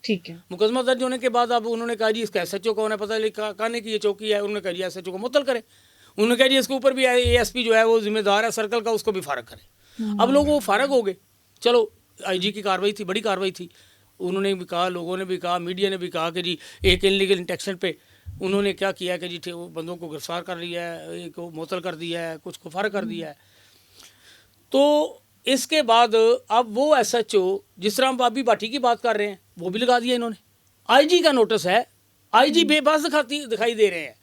ठीक है। मुकदमा दर्ज होने के बाद अब उन्होंने कहा जी इसका SHO कौन है, पता नहीं कहने की ये चौकी है, उन्होंने कहा जी SHO को मुअत्तल करें। उन्होंने कहा जी इसके ऊपर भी ASP जो है वो जिम्मेदार है सर्कल का, उसको भी फारग करें। अब लोग वो फारग हो गए, चलो IG की कार्रवाई थी, बड़ी कार्रवाई थी। उन्होंने भी कहा, लोगों ने भी कहा, मीडिया ने भी कहा कि जी एक इनलीगल इंटेक्शन पे उन्होंने क्या किया कि जी वो बंदों को गिरफ्तार कर लिया है, एक को मुअत्तल कर दिया है, कुछ को फारग कर दिया है। तो इसके बाद अब वो SHO जिस तरह हम अभी भाटी की बात कर रहे हैं वो भी लगा दिया इन्होंने। IG का नोटिस है, IG बेबस दिखाई दे रहे हैं।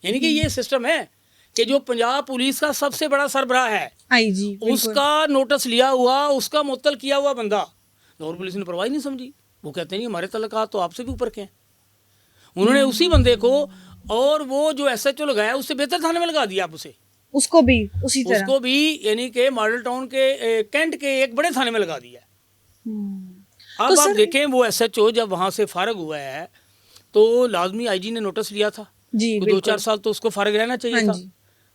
यानी कि ये सिस्टम है कि जो पंजाब पुलिस का सबसे बड़ा सरबराह है IG उसका नोटिस लिया हुआ, उसका मुअत्तल किया हुआ बंदा, लाहौर पुलिस ने परवाह नहीं समझी। वो कहते हैं हमारे तल्लुकात तो आपसे भी ऊपर के हैं। उन्होंने उसी बंदे को और वो जो SHO लगाया उससे बेहतर थाने में लगा दिया। आप उसे उसको भी उसी तरह उसको भी यानी कि मॉडल टाउन के कैंट के एक बड़े थाने में लगा दिया। अब तो आप सर देखें वो SHO जब वहाँ से फारग हुआ है तो लाजमी IG ने नोटिस लिया था जी कि 2-4 बिल्कुल। साल तो उसको फारग रहना चाहिए हाँ था। जी।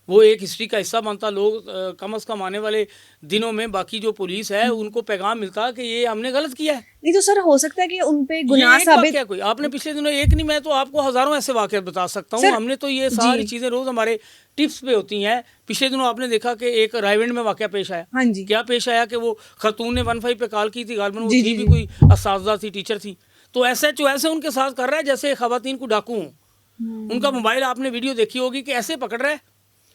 वो एक हिस्ट्री का हिस्सा बनता। लोग कम अज़ कम आने वाले दिनों में बाकी जो पुलिस है उनको पैगाम मिलता कि ये हमने गलत किया है। नहीं तो सर हो सकता है कि उन पे ये गुनाह एक साबित वाकया कोई आपने पिछले दिनों एक नहीं, मैं तो आपको हज़ारों ऐसे वाकया बता सकता हूँ। सर हमने तो ये जी सारी चीज़ें रोज़ हमारे टिप्स पे होती हैं। पिछले दिनों आपने देखा कि एक रायविंड में वाकया पेश आया। हाँ जी क्या पेश आया कि वो खतून ने 15 पे कॉल की थी, गालबन वो जी थी जी भी जी। कोई असातिज़ा थी, टीचर थी। तो SHO ऐसे उनके साथ कर रहा है जैसे खवातीन को डाकू हों। उनका मोबाइल आपने वीडियो देखी होगी कि ऐसे पकड़ रहा है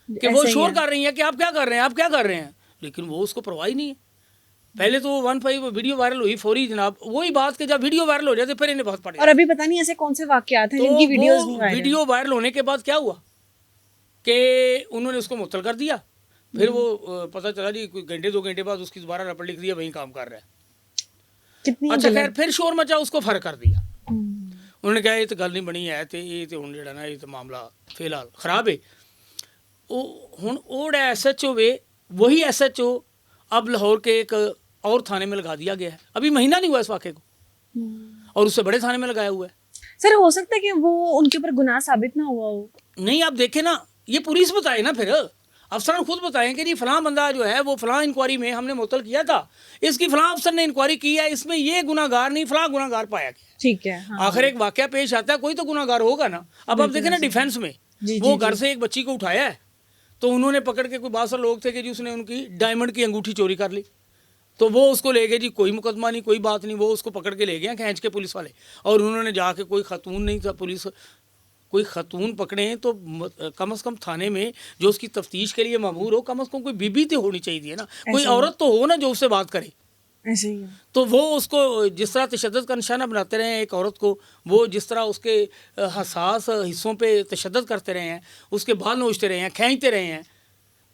कि वो ऐसे ही शोर है। कर रही हैं कि आप क्या कर रहे हैं, आप क्या कर रहे हैं, लेकिन वो उसको परवाह ही नहीं है। पहले तो 15 वीडियो वायरल हुई फौरी जनाब, वही बात कि जब वीडियो वायरल हो जाते फिर इन्हें बहुत पड़े। और अभी पता नहीं ऐसे कौन से वाकयात हैं तो जिनकी वीडियोस नहीं वो वायरल। वीडियो वायरल होने के बाद क्या हुआ कि उन्होंने उसको मुअत्तल कर दिया। फिर वो पता चला जी कोई घंटे 2 घंटे बाद उसकी दोबारा रपट लिख दिया, वहीं काम कर रहा है। कितनी अच्छा खैर गलत। फिर शोर मचा, उसको फर्क कर दिया। उन्होंने कहा ये तो गल नहीं बनी है तो ये तो हुण जेड़ा ना ये तो मामला फिलहाल खराब है। हुण वो जेड़ा SHO वे वही SHO अब लाहौर के एक और थाने में लगा दिया गया है। अभी महीना नहीं हुआ इस वाक़े को और उससे बड़े थाने में लगाया हुआ है। सर हो सकता है कि वो उनके ऊपर गुनाह साबित ना हुआ हो। नहीं आप देखें ना, ये पुलिस बताए ना, फिर अफसर खुद बताएं कि जी फलां बंदा जो है वो फलां इंक्वायरी में हमने मुअत्तल किया था, इसकी फलां अफसर ने इंक्वायरी की है, इसमें ये गुनाहगार नहीं फलां गुनाहगार पाया गया। ठीक है। हाँ आखिर एक वाकया पेश आता है, कोई तो गुनाहगार होगा ना। अब आप देखें ना डिफेंस में जी वो जी घर जी। से एक बच्ची को उठाया है तो उन्होंने पकड़ के कोई 12 लोग थे कि जी उसने उनकी डायमंड की अंगूठी चोरी कर ली, तो वो उसको ले गए जी, कोई मुकदमा नहीं कोई बात नहीं, वो उसको पकड़ के ले गए खींच के पुलिस वाले। और उन्होंने जाके कोई खतून नहीं था, पुलिस कोई खतून पकड़े तो कम से कम थाने में जो उसकी तफ्तीश के लिए मामूर हो, कम से कम कोई बीबी तो होनी चाहिए ना, कोई ऐसे ही औरत तो हो ना जो उससे बात करे। ऐसे ही है। तो वो उसको जिस तरह तशद्दुद का निशाना बनाते रहे हैं एक औरत को, वो जिस तरह उसके हसास हिस्सों पे तशद्दुद करते रहे हैं, उसके बाल नोचते रहे हैं, खींचते रहे हैं,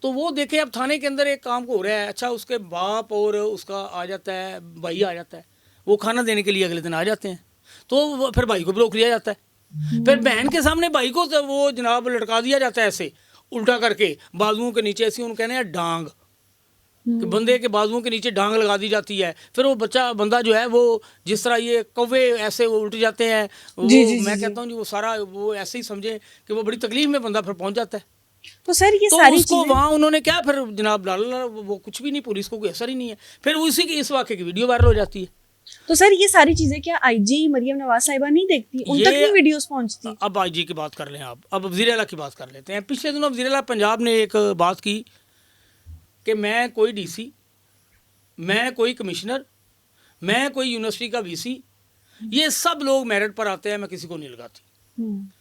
तो वो देखें अब थाने के अंदर एक काम हो रहा है। अच्छा उसके बाप और उसका आ जाता है, भाई आ जाता है, वो खाना देने के लिए अगले दिन आ जाते हैं, तो फिर भाई को भी रोक लिया जाता है। फिर बहन के सामने भाई को वो जनाब लटका दिया जाता है ऐसे उल्टा करके बाजुओं के नीचे, ऐसी उन्हें कहने हैं डांग, कि बंदे के बाजुओं के नीचे डांग लगा दी जाती है। फिर वो बंदा जो है वो जिस तरह ये कौवे ऐसे उल्ट जाते हैं, वो जी जी जी मैं जी। कहता हूँ जी वो सारा वो ऐसे ही समझे कि वो बड़ी तकलीफ में बंदा फिर पहुंच जाता है। तो सर ये तो सारी उसको चीजें वहाँ उन्होंने क्या फिर जनाब डाला, वो कुछ भी नहीं, पुलिस को कोई असर ही नहीं है। फिर उसी की इस वाक़े की वीडियो वायरल हो जाती है। तो सर ये सारी चीजें क्या IG मरियम नवाज साहिबा नहीं देखती, उन तक ये नहीं वीडियोस पहुंचती? अब IG की बात कर लें आप, अब वज़ीर आला की बात कर लेते हैं। पिछले दिनों वज़ीर आला पंजाब ने एक बात की कि मैं कोई DC, मैं कोई कमिश्नर, मैं कोई यूनिवर्सिटी का VC, ये सब लोग मेरिट पर आते हैं, मैं किसी को नहीं लगाती।